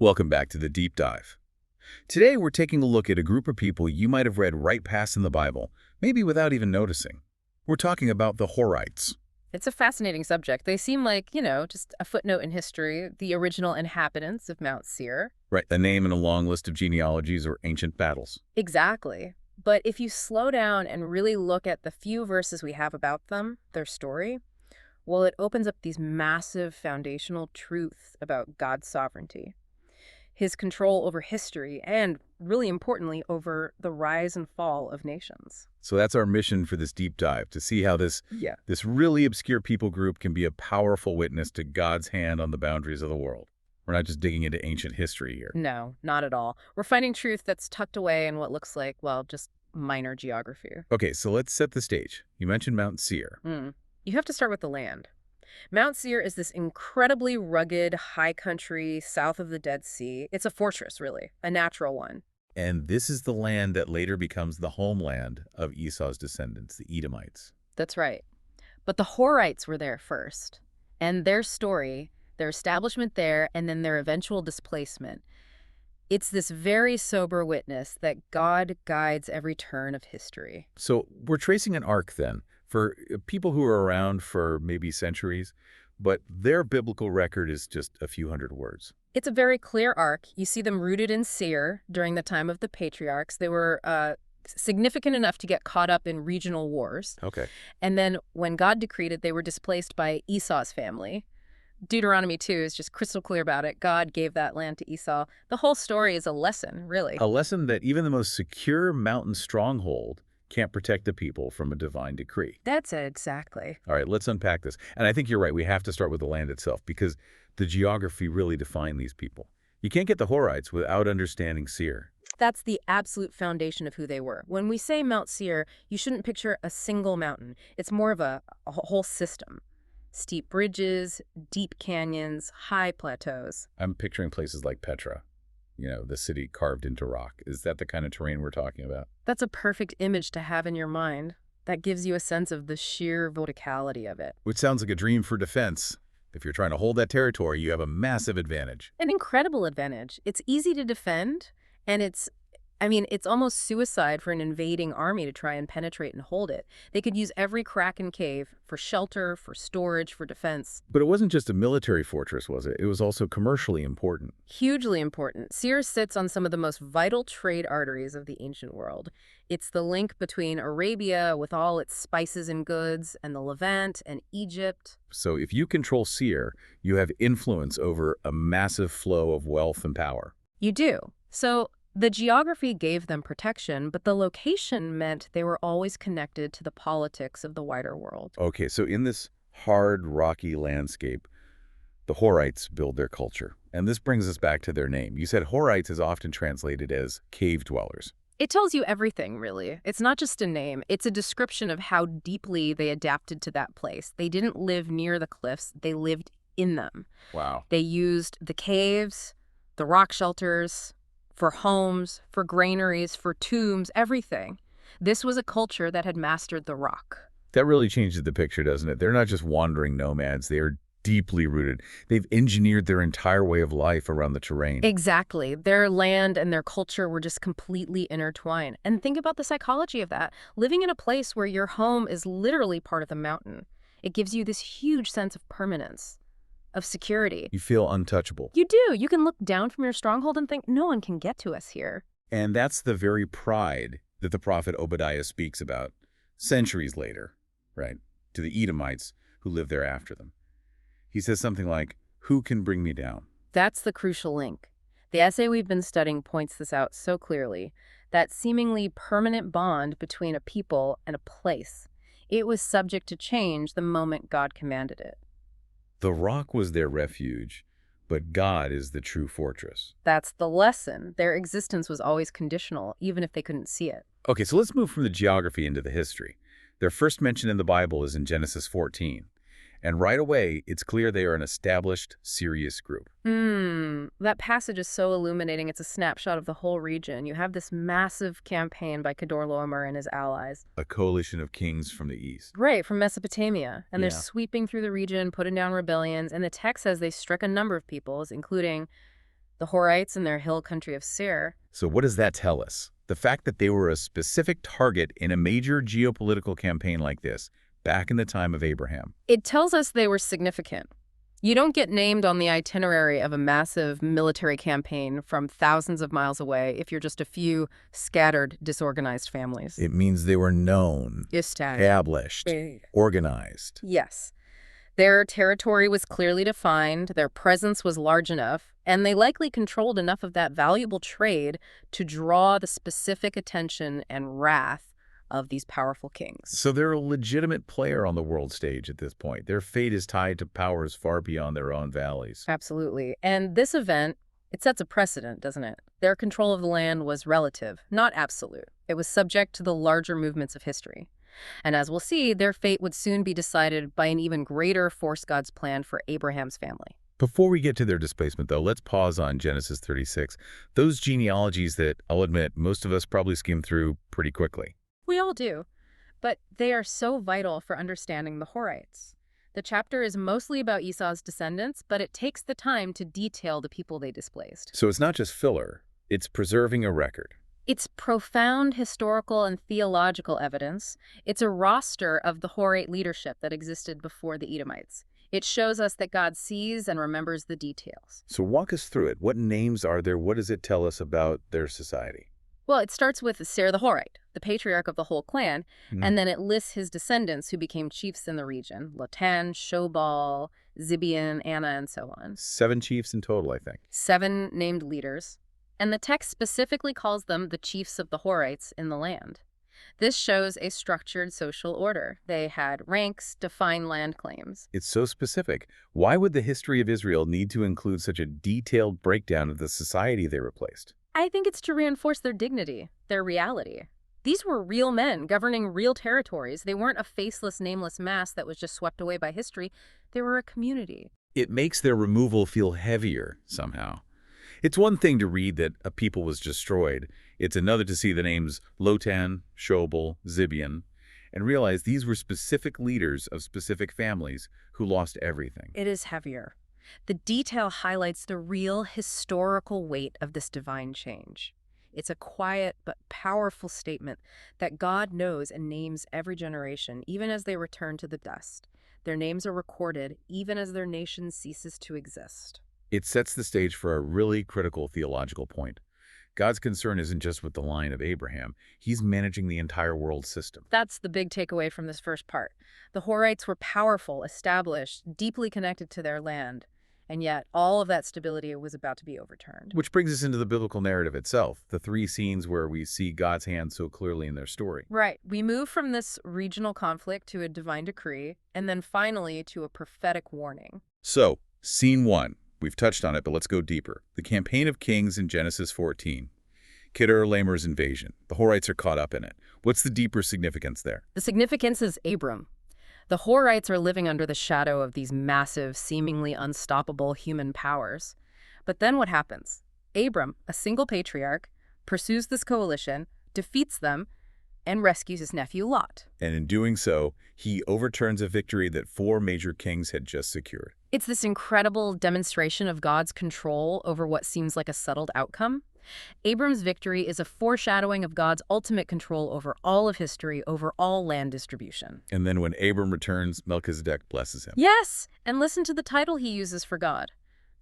Welcome back to the Deep Dive. Today we're taking a look at a group of people you might have read right past in the Bible, maybe without even noticing. We're talking about the Horites. It's a fascinating subject. They seem like, just a footnote in history, the original inhabitants of Mount Seir. Right, a name in a long list of genealogies or ancient battles. Exactly. But if you slow down and really look at the few verses we have about them, their story, well, it opens up these massive foundational truths about God's sovereignty, his control over history, and, really importantly, over the rise and fall of nations. So that's our mission for this deep dive, to see how this really obscure people group can be a powerful witness to God's hand on the boundaries of the world. We're not just digging into ancient history here. No, not at all. We're finding truth that's tucked away in what looks like, well, just minor geography. Okay, so let's set the stage. You mentioned Mount Seir. You have to start with the land. Mount Seir is this incredibly rugged, high country south of the Dead Sea. It's a fortress, really, a natural one. And this is the land that later becomes the homeland of Esau's descendants, the Edomites. That's right. But the Horites were there first. And their story, their establishment there, and then their eventual displacement. It's this very sober witness that God guides every turn of history. So we're tracing an arc then for people who are around for maybe centuries, but their biblical record is just a few hundred words. It's a very clear arc. You see them rooted in Seir during the time of the patriarchs. They were significant enough to get caught up in regional wars. Okay. And then when God decreed it, they were displaced by Esau's family. Deuteronomy 2 is just crystal clear about it. God gave that land to Esau. The whole story is a lesson, really. A lesson that even the most secure mountain stronghold can't protect the people from a divine decree. That's it, exactly. All right, let's unpack this. And I think you're right. We have to start with the land itself because the geography really defined these people. You can't get the Horites without understanding Seir. That's the absolute foundation of who they were. When we say Mount Seir, you shouldn't picture a single mountain. It's more of a whole system. Steep bridges, deep canyons, high plateaus. I'm picturing places like Petra, the city carved into rock. Is that the kind of terrain we're talking about? That's a perfect image to have in your mind. That gives you a sense of the sheer verticality of it. Which sounds like a dream for defense. If you're trying to hold that territory, you have a massive advantage. An incredible advantage. It's easy to defend, and it's almost suicide for an invading army to try and penetrate and hold it. They could use every crack and cave for shelter, for storage, for defense. But it wasn't just a military fortress, was it? It was also commercially important. Hugely important. Seir sits on some of the most vital trade arteries of the ancient world. It's the link between Arabia, with all its spices and goods, and the Levant and Egypt. So if you control Seir, you have influence over a massive flow of wealth and power. You do. So the geography gave them protection, but the location meant they were always connected to the politics of the wider world. Okay, so in this hard, rocky landscape, the Horites build their culture. And this brings us back to their name. You said Horites is often translated as cave dwellers. It tells you everything, really. It's not just a name. It's a description of how deeply they adapted to that place. They didn't live near the cliffs. They lived in them. Wow. They used the caves, the rock shelters, for homes, for granaries, for tombs, everything. This was a culture that had mastered the rock. That really changes the picture, doesn't it? They're not just wandering nomads. They are deeply rooted. They've engineered their entire way of life around the terrain. Exactly. Their land and their culture were just completely intertwined. And think about the psychology of that. Living in a place where your home is literally part of the mountain. It gives you this huge sense of permanence, of security. You feel untouchable. You do. You can look down from your stronghold and think, no one can get to us here. And that's the very pride that the prophet Obadiah speaks about centuries later, right, to the Edomites who lived there after them. He says something like, "Who can bring me down?" That's the crucial link. The essay we've been studying points this out so clearly, that seemingly permanent bond between a people and a place. It was subject to change the moment God commanded it. The rock was their refuge, but God is the true fortress. That's the lesson. Their existence was always conditional, even if they couldn't see it. Okay, so let's move from the geography into the history. Their first mention in the Bible is in Genesis 14. And right away, it's clear they are an established, serious group. That passage is so illuminating. It's a snapshot of the whole region. You have this massive campaign by Kedorlaomer and his allies. A coalition of kings from the east. Right, from Mesopotamia. And they're Yeah. sweeping through the region, putting down rebellions. And the text says they struck a number of peoples, including the Horites in their hill country of Seir. So what does that tell us? The fact that they were a specific target in a major geopolitical campaign like this, back in the time of Abraham. It tells us they were significant. You don't get named on the itinerary of a massive military campaign from thousands of miles away if you're just a few scattered, disorganized families. It means they were known, established, organized. Yes. Their territory was clearly defined, their presence was large enough, and they likely controlled enough of that valuable trade to draw the specific attention and wrath of these powerful kings. So they're a legitimate player on the world stage at this point. Their fate is tied to powers far beyond their own valleys. Absolutely. And this event, it sets a precedent, doesn't it? Their control of the land was relative, not absolute. It was subject to the larger movements of history. And as we'll see, their fate would soon be decided by an even greater force God's plan for Abraham's family. Before we get to their displacement, though, let's pause on Genesis 36. Those genealogies that, I'll admit, most of us probably skim through pretty quickly. We all do, but they are so vital for understanding the Horites. The chapter is mostly about Esau's descendants, but it takes the time to detail the people they displaced. So it's not just filler, it's preserving a record. It's profound historical and theological evidence. It's a roster of the Horite leadership that existed before the Edomites. It shows us that God sees and remembers the details. So walk us through it. What names are there? What does it tell us about their society? Well, it starts with Seir the Horite, the patriarch of the whole clan, and then it lists his descendants who became chiefs in the region: Lotan, Shobal, Zibeon, Anna, and so on. 7 chiefs in total, I think. 7 named leaders. And the text specifically calls them the chiefs of the Horites in the land. This shows a structured social order. They had ranks, defined land claims. It's so specific. Why would the history of Israel need to include such a detailed breakdown of the society they replaced? I think it's to reinforce their dignity, their reality. These were real men governing real territories. They weren't a faceless, nameless mass that was just swept away by history. They were a community. It makes their removal feel heavier somehow. It's one thing to read that a people was destroyed. It's another to see the names Lotan, Shobal, Zibeon, and realize these were specific leaders of specific families who lost everything. It is heavier. The detail highlights the real historical weight of this divine change. It's a quiet but powerful statement that God knows and names every generation, even as they return to the dust. Their names are recorded even as their nation ceases to exist. It sets the stage for a really critical theological point. God's concern isn't just with the line of Abraham. He's managing the entire world system. That's the big takeaway from this first part. The Horites were powerful, established, deeply connected to their land. And yet, all of that stability was about to be overturned. Which brings us into the biblical narrative itself, the 3 scenes where we see God's hand so clearly in their story. Right. We move from this regional conflict to a divine decree, and then finally to a prophetic warning. So, scene 1. We've touched on it, but let's go deeper. The campaign of kings in Genesis 14. Kedar-Laomer's invasion. The Horites are caught up in it. What's the deeper significance there? The significance is Abram. The Horites are living under the shadow of these massive, seemingly unstoppable human powers. But then what happens? Abram, a single patriarch, pursues this coalition, defeats them, and rescues his nephew Lot. And in doing so, he overturns a victory that 4 major kings had just secured. It's this incredible demonstration of God's control over what seems like a settled outcome. Abram's victory is a foreshadowing of God's ultimate control over all of history, over all land distribution. And then when Abram returns, Melchizedek blesses him. Yes, and listen to the title he uses for God.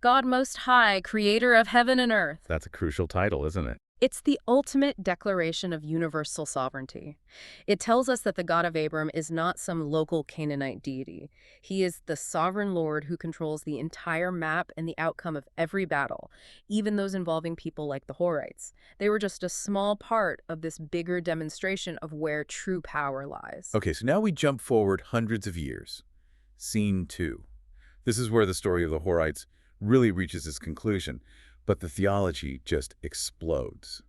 God Most High, creator of heaven and earth. That's a crucial title, isn't it? It's the ultimate declaration of universal sovereignty. It tells us that the God of Abram is not some local Canaanite deity. He is the sovereign Lord who controls the entire map and the outcome of every battle, even those involving people like the Horites. They were just a small part of this bigger demonstration of where true power lies. Okay, so now we jump forward hundreds of years. Scene 2. This is where the story of the Horites really reaches its conclusion. But the theology just explodes.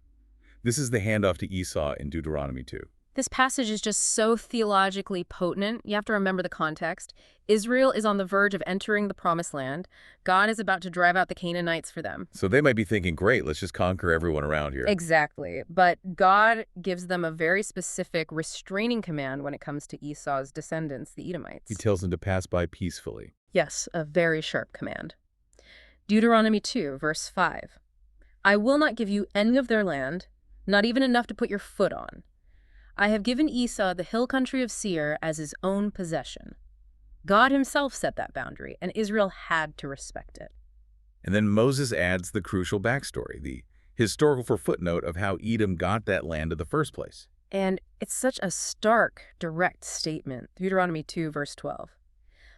This is the handoff to Esau in Deuteronomy 2. This passage is just so theologically potent. You have to remember the context. Israel is on the verge of entering the Promised Land. God is about to drive out the Canaanites for them. So they might be thinking, great, let's just conquer everyone around here. Exactly. But God gives them a very specific restraining command when it comes to Esau's descendants, the Edomites. He tells them to pass by peacefully. Yes, a very sharp command. Deuteronomy 2, verse 5. I will not give you any of their land, not even enough to put your foot on. I have given Esau the hill country of Seir as his own possession. God himself set that boundary, and Israel had to respect it. And then Moses adds the crucial backstory, the historical footnote of how Edom got that land in the first place. And it's such a stark, direct statement. Deuteronomy 2, verse 12.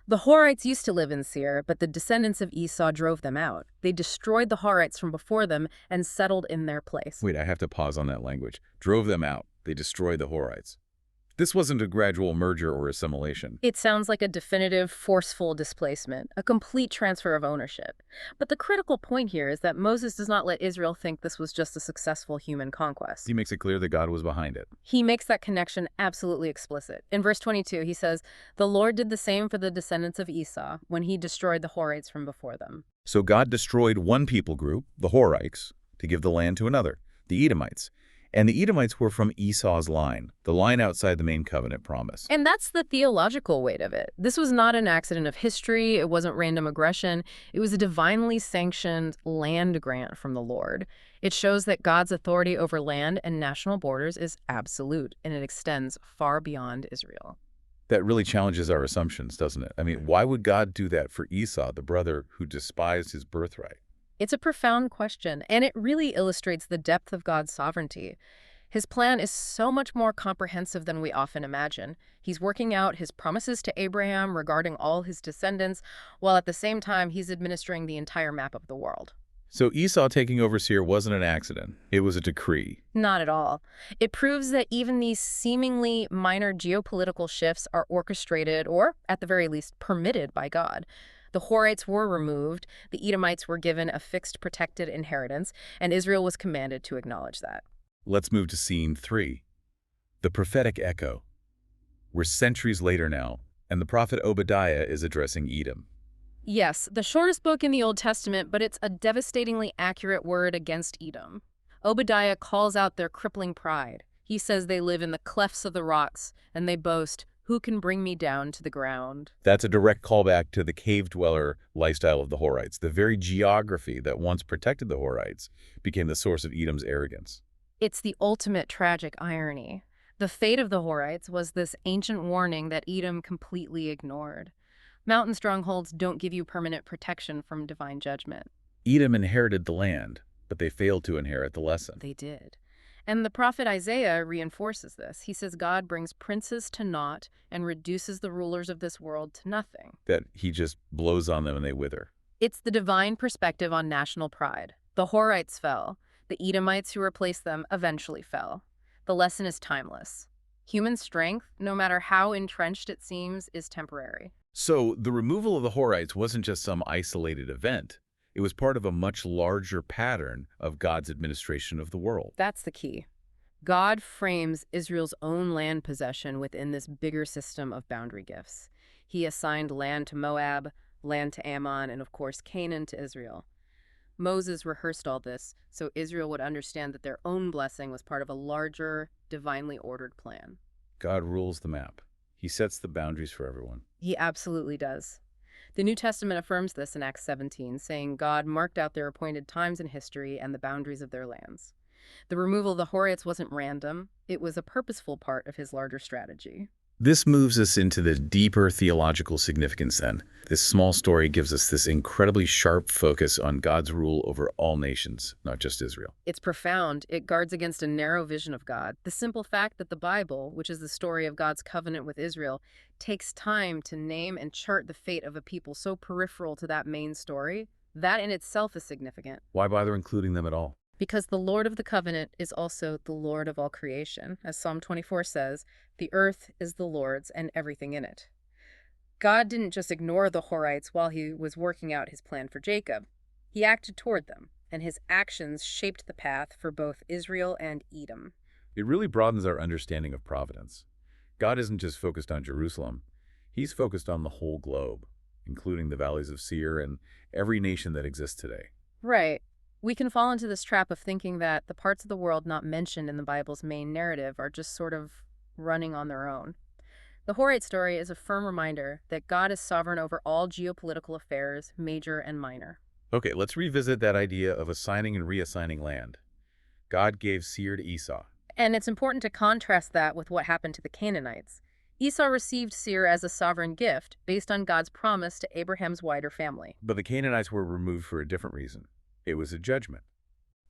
The Horites used to live in Seir, but the descendants of Esau drove them out. They destroyed the Horites from before them and settled in their place. Wait, I have to pause on that language. Drove them out. They destroyed the Horites. This wasn't a gradual merger or assimilation. It sounds like a definitive, forceful displacement, a complete transfer of ownership. But the critical point here is that Moses does not let Israel think this was just a successful human conquest. He makes it clear that God was behind it. He makes that connection absolutely explicit. In verse 22, he says, "The Lord did the same for the descendants of Esau when he destroyed the Horites from before them." So God destroyed one people group, the Horites, to give the land to another, the Edomites. And the Edomites were from Esau's line, the line outside the main covenant promise. And that's the theological weight of it. This was not an accident of history. It wasn't random aggression. It was a divinely sanctioned land grant from the Lord. It shows that God's authority over land and national borders is absolute, and it extends far beyond Israel. That really challenges our assumptions, doesn't it? I mean, why would God do that for Esau, the brother who despised his birthright? It's a profound question, and it really illustrates the depth of God's sovereignty. His plan is so much more comprehensive than we often imagine. He's working out his promises to Abraham regarding all his descendants, while at the same time he's administering the entire map of the world. So Esau taking over Seir wasn't an accident. It was a decree. Not at all. It proves that even these seemingly minor geopolitical shifts are orchestrated or, at the very least, permitted by God. The Horites were removed, the Edomites were given a fixed protected inheritance, and Israel was commanded to acknowledge that. Let's move to scene 3. The prophetic echo. We're centuries later now, and the prophet Obadiah is addressing Edom. Yes, the shortest book in the Old Testament, but it's a devastatingly accurate word against Edom. Obadiah calls out their crippling pride. He says they live in the clefts of the rocks, and they boast, "Who can bring me down to the ground?" That's a direct callback to the cave-dweller lifestyle of the Horites. The very geography that once protected the Horites became the source of Edom's arrogance. It's the ultimate tragic irony. The fate of the Horites was this ancient warning that Edom completely ignored. Mountain strongholds don't give you permanent protection from divine judgment. Edom inherited the land, but they failed to inherit the lesson. They did. And the prophet Isaiah reinforces this. He says God brings princes to naught and reduces the rulers of this world to nothing. That he just blows on them and they wither. It's the divine perspective on national pride. The Horites fell. The Edomites who replaced them eventually fell. The lesson is timeless. Human strength, no matter how entrenched it seems, is temporary. So the removal of the Horites wasn't just some isolated event. It was part of a much larger pattern of God's administration of the world. That's the key. God frames Israel's own land possession within this bigger system of boundary gifts. He assigned land to Moab, land to Ammon, and of course Canaan to Israel. Moses rehearsed all this so Israel would understand that their own blessing was part of a larger, divinely ordered plan. God rules the map. He sets the boundaries for everyone. He absolutely does. The New Testament affirms this in Acts 17, saying God marked out their appointed times in history and the boundaries of their lands. The removal of the Horites wasn't random. It was a purposeful part of his larger strategy. This moves us into the deeper theological significance then. This small story gives us this incredibly sharp focus on God's rule over all nations, not just Israel. It's profound. It guards against a narrow vision of God. The simple fact that the Bible, which is the story of God's covenant with Israel, takes time to name and chart the fate of a people so peripheral to that main story, that in itself is significant. Why bother including them at all? Because the Lord of the covenant is also the Lord of all creation. As Psalm 24 says, the earth is the Lord's and everything in it. God didn't just ignore the Horites while he was working out his plan for Jacob. He acted toward them, and his actions shaped the path for both Israel and Edom. It really broadens our understanding of providence. God isn't just focused on Jerusalem. He's focused on the whole globe, including the valleys of Seir and every nation that exists today. Right. We can fall into this trap of thinking that the parts of the world not mentioned in the Bible's main narrative are just sort of running on their own. The Horite story is a firm reminder that God is sovereign over all geopolitical affairs, major and minor. Okay, let's revisit that idea of assigning and reassigning land. God gave Seir to Esau. And it's important to contrast that with what happened to the Canaanites. Esau received Seir as a sovereign gift based on God's promise to Abraham's wider family. But the Canaanites were removed for a different reason. It was a judgment.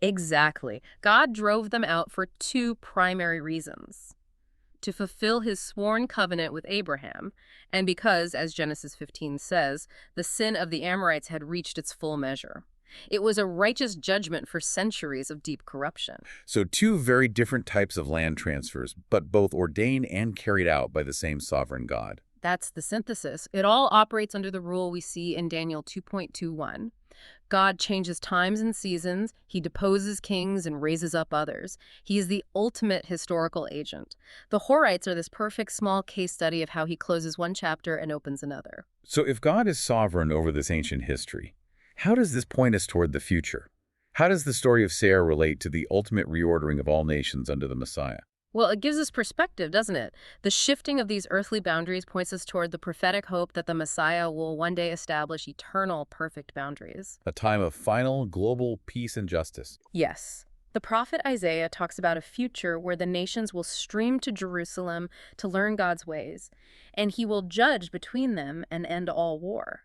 Exactly. God drove them out for two primary reasons: to fulfill his sworn covenant with Abraham, and because, as Genesis 15 says, the sin of the Amorites had reached its full measure. It was a righteous judgment for centuries of deep corruption. So two very different types of land transfers, but both ordained and carried out by the same sovereign God. That's the synthesis. It all operates under the rule we see in Daniel 2.21. God changes times and seasons, he deposes kings and raises up others. He is the ultimate historical agent. The Horites are this perfect small case study of how he closes one chapter and opens another. So if God is sovereign over this ancient history, how does this point us toward the future? How does the story of Seir relate to the ultimate reordering of all nations under the Messiah? Well, it gives us perspective, doesn't it? The shifting of these earthly boundaries points us toward the prophetic hope that the Messiah will one day establish eternal, perfect boundaries. A time of final global peace and justice. Yes. The prophet Isaiah talks about a future where the nations will stream to Jerusalem to learn God's ways, and he will judge between them and end all war.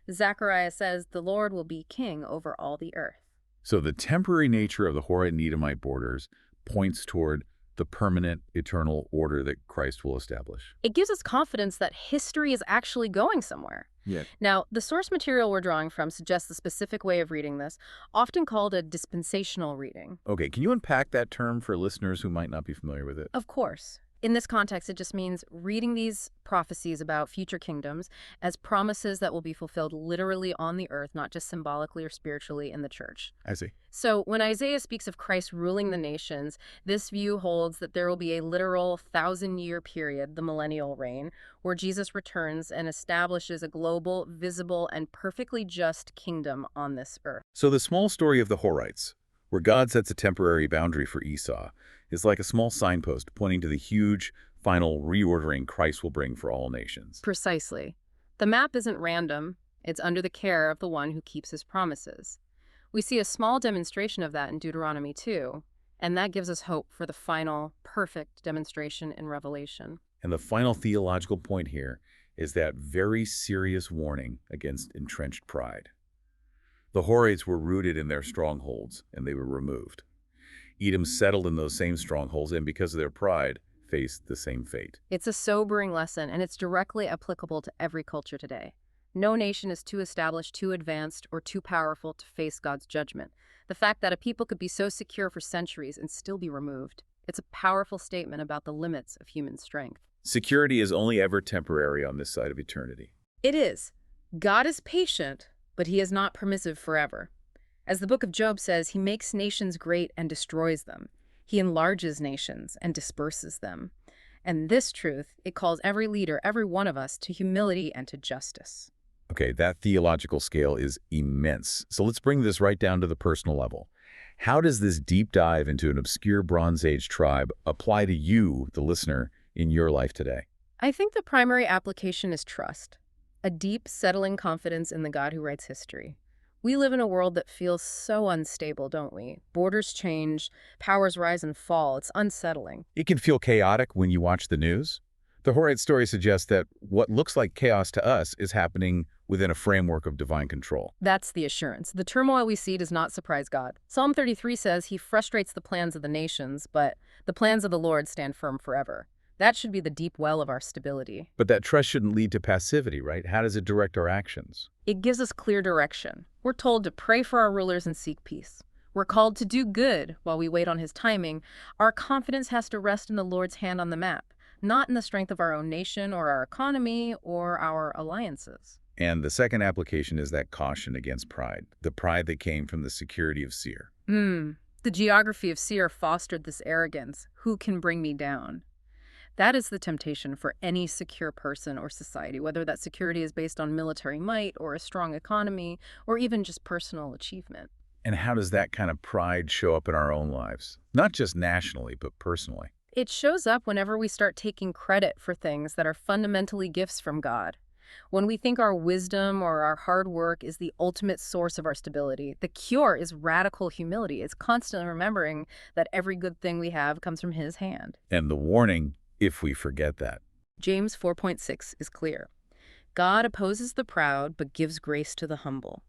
Zechariah says the Lord will be king over all the earth. So the temporary nature of the Horite and Edomite borders points toward the permanent, eternal order that Christ will establish. It gives us confidence that history is actually going somewhere. Yeah. Now, the source material we're drawing from suggests a specific way of reading this, often called a dispensational reading. Okay, can you unpack that term for listeners who might not be familiar with it? Of course. In this context, it just means reading these prophecies about future kingdoms as promises that will be fulfilled literally on the earth, not just symbolically or spiritually in the church. I see. So when Isaiah speaks of Christ ruling the nations, this view holds that there will be a literal 1,000-year period, the millennial reign, where Jesus returns and establishes a global, visible, and perfectly just kingdom on this earth. So the small story of the Horites, where God sets a temporary boundary for Esau, is like a small signpost pointing to the huge, final reordering Christ will bring for all nations. Precisely. The map isn't random. It's under the care of the one who keeps his promises. We see a small demonstration of that in Deuteronomy 2, and that gives us hope for the final, perfect demonstration in Revelation. And the final theological point here is that very serious warning against entrenched pride. The Horites were rooted in their strongholds, and they were removed. Edom settled in those same strongholds, and because of their pride, faced the same fate. It's a sobering lesson, and it's directly applicable to every culture today. No nation is too established, too advanced, or too powerful to face God's judgment. The fact that a people could be so secure for centuries and still be removed, it's a powerful statement about the limits of human strength. Security is only ever temporary on this side of eternity. It is. God is patient, but he is not permissive forever. As the book of Job says, he makes nations great and destroys them. He enlarges nations and disperses them. And this truth, it calls every leader, every one of us, to humility and to justice. Okay, that theological scale is immense. So let's bring this right down to the personal level. How does this deep dive into an obscure Bronze Age tribe apply to you, the listener, in your life today? I think the primary application is trust, a deep, settling confidence in the God who writes history. We live in a world that feels so unstable, don't we? Borders change, powers rise and fall. It's unsettling. It can feel chaotic when you watch the news. The Horite story suggests that what looks like chaos to us is happening within a framework of divine control. That's the assurance. The turmoil we see does not surprise God. Psalm 33 says he frustrates the plans of the nations, but the plans of the Lord stand firm forever. That should be the deep well of our stability. But that trust shouldn't lead to passivity, right? How does it direct our actions? It gives us clear direction. We're told to pray for our rulers and seek peace. We're called to do good while we wait on his timing. Our confidence has to rest in the Lord's hand on the map, not in the strength of our own nation or our economy or our alliances. And the second application is that caution against pride, the pride that came from the security of Seir. The geography of Seir fostered this arrogance. Who can bring me down? That is the temptation for any secure person or society, whether that security is based on military might or a strong economy or even just personal achievement. And how does that kind of pride show up in our own lives? Not just nationally, but personally. It shows up whenever we start taking credit for things that are fundamentally gifts from God. When we think our wisdom or our hard work is the ultimate source of our stability, the cure is radical humility. It's constantly remembering that every good thing we have comes from His hand. And the warning, if we forget that. James 4.6 is clear. God opposes the proud but gives grace to the humble.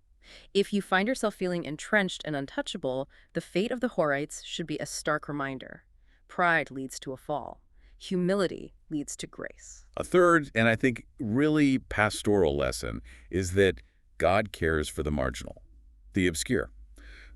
If you find yourself feeling entrenched and untouchable, the fate of the Horites should be a stark reminder. Pride leads to a fall. Humility leads to grace. A third, and I think really pastoral lesson, is that God cares for the marginal, the obscure.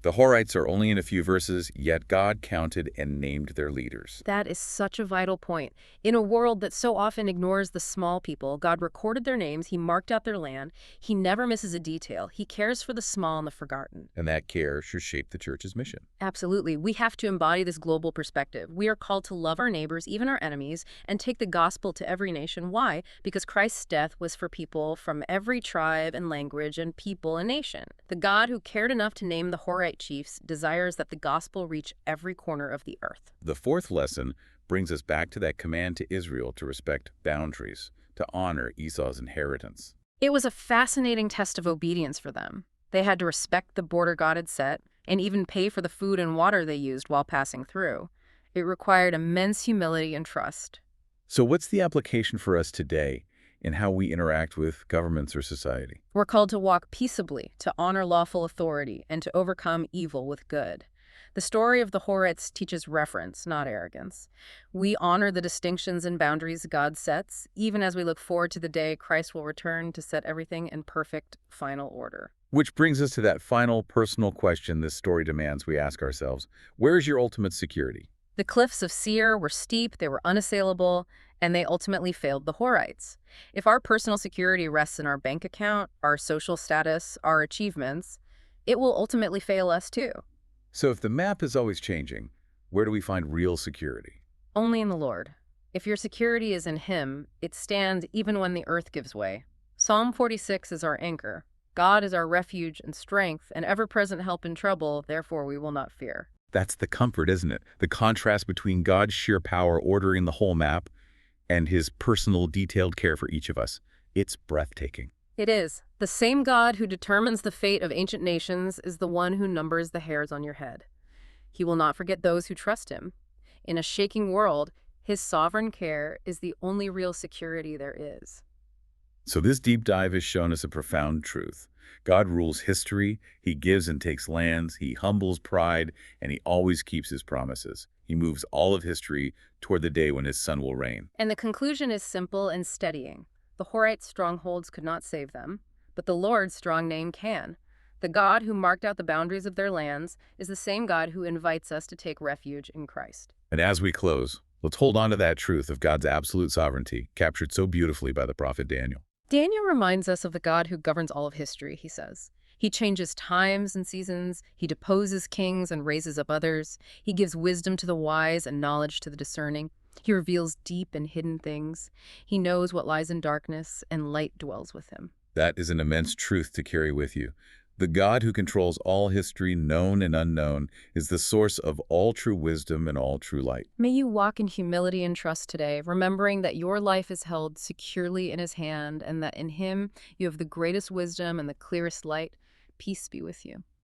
The Horites are only in a few verses, yet God counted and named their leaders. That is such a vital point. In a world that so often ignores the small people, God recorded their names, He marked out their land. He never misses a detail. He cares for the small and the forgotten. And that care should shape the church's mission. Absolutely. We have to embody this global perspective. We are called to love our neighbors, even our enemies, and take the gospel to every nation. Why? Because Christ's death was for people from every tribe and language and people and nation. The God who cared enough to name the Horite chiefs desires that the gospel reach every corner of the earth. The fourth lesson brings us back to that command to Israel to respect boundaries, to honor Esau's inheritance. It was a fascinating test of obedience for them. They had to respect the border God had set and even pay for the food and water they used while passing through. It required immense humility and trust. So what's the application for us today in how we interact with governments or society? We're called to walk peaceably, to honor lawful authority, and to overcome evil with good. The story of the Horites teaches reverence, not arrogance. We honor the distinctions and boundaries God sets, even as we look forward to the day Christ will return to set everything in perfect, final order. Which brings us to that final personal question this story demands we ask ourselves. Where is your ultimate security? The cliffs of Seir were steep, they were unassailable, and they ultimately failed the Horites. If our personal security rests in our bank account, our social status, our achievements, it will ultimately fail us too. So if the map is always changing, where do we find real security? Only in the Lord. If your security is in Him, it stands even when the earth gives way. Psalm 46 is our anchor. God is our refuge and strength, and ever-present help in trouble, therefore we will not fear. That's the comfort, isn't it? The contrast between God's sheer power ordering the whole map and His personal, detailed care for each of us. It's breathtaking. It is. The same God who determines the fate of ancient nations is the one who numbers the hairs on your head. He will not forget those who trust Him. In a shaking world, His sovereign care is the only real security there is. So this deep dive has shown us a profound truth. God rules history, He gives and takes lands, He humbles pride, and He always keeps His promises. He moves all of history toward the day when His Son will reign. And the conclusion is simple and steadying. The Horite strongholds could not save them, but the Lord's strong name can. The God who marked out the boundaries of their lands is the same God who invites us to take refuge in Christ. And as we close, let's hold on to that truth of God's absolute sovereignty, captured so beautifully by the prophet Daniel. Daniel reminds us of the God who governs all of history, he says. He changes times and seasons. He deposes kings and raises up others. He gives wisdom to the wise and knowledge to the discerning. He reveals deep and hidden things. He knows what lies in darkness, and light dwells with Him. That is an immense truth to carry with you. The God who controls all history, known and unknown, is the source of all true wisdom and all true light. May you walk in humility and trust today, remembering that your life is held securely in His hand and that in Him you have the greatest wisdom and the clearest light. Peace be with you.